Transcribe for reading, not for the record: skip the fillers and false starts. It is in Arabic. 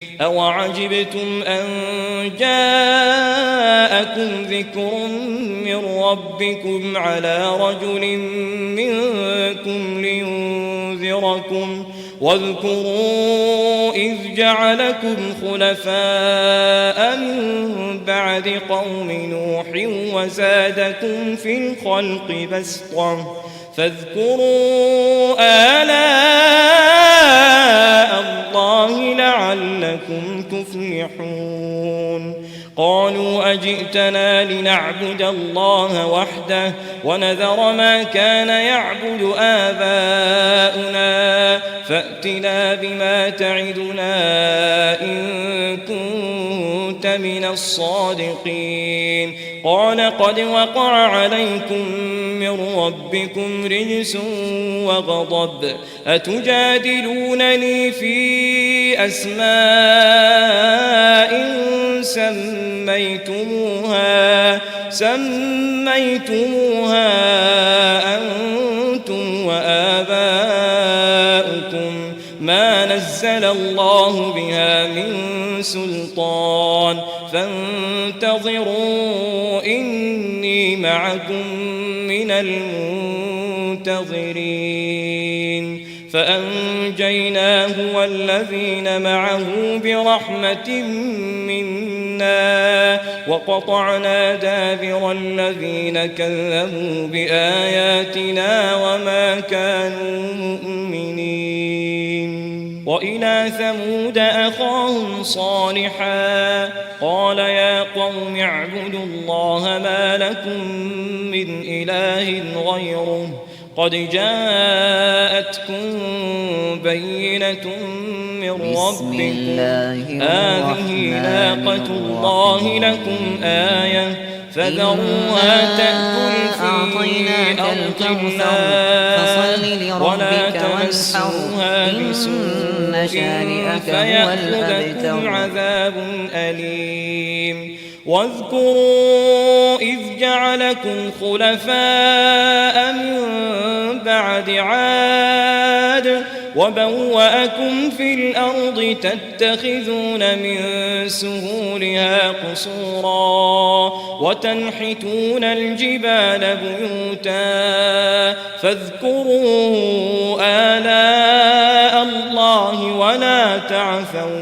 أوعجبتم أن جاءكم ذكر من ربكم على رجل منكم لينذركم واذكروا إذ جعلكم خلفاء من بعد قوم نوح وزادكم في الخلق بسطة فاذكروا آلاء الله لعلكم تفلحون قالوا أجئتنا لنعبد الله وحده ونذر ما كان يعبد آباؤنا فأتنا بما تعدنا إن كنت من الصادقين قال قد وقع عليكم من ربكم رجس وغضب أتجادلونني في أسماء سميتموها أنتم وآباؤكم ما نزل الله بها من سلطان فانتظروا إني معكم من المنتظرين فأنجيناه والذين معه برحمة منا وقطعنا دابر الذين كذبوا بآياتنا وما كانوا مؤمنين وإلى ثمود أخاهم صالحا قال يا قوم اعبدوا الله ما لكم من إله غيره قد جاءتكم بينة من ربكم هذه ناقة الله لكم آية فذروها تأكل في أرض الله ولا تمسوها بسوء فيأخذكم عذاب أليم واذكروا إذ جعلكم خلفاء من بعد عاد وبوأكم في الأرض تتخذون من سهولها قصورا وتنحتون الجبال بيوتا فاذكروا آلاء الله ولا تعثوا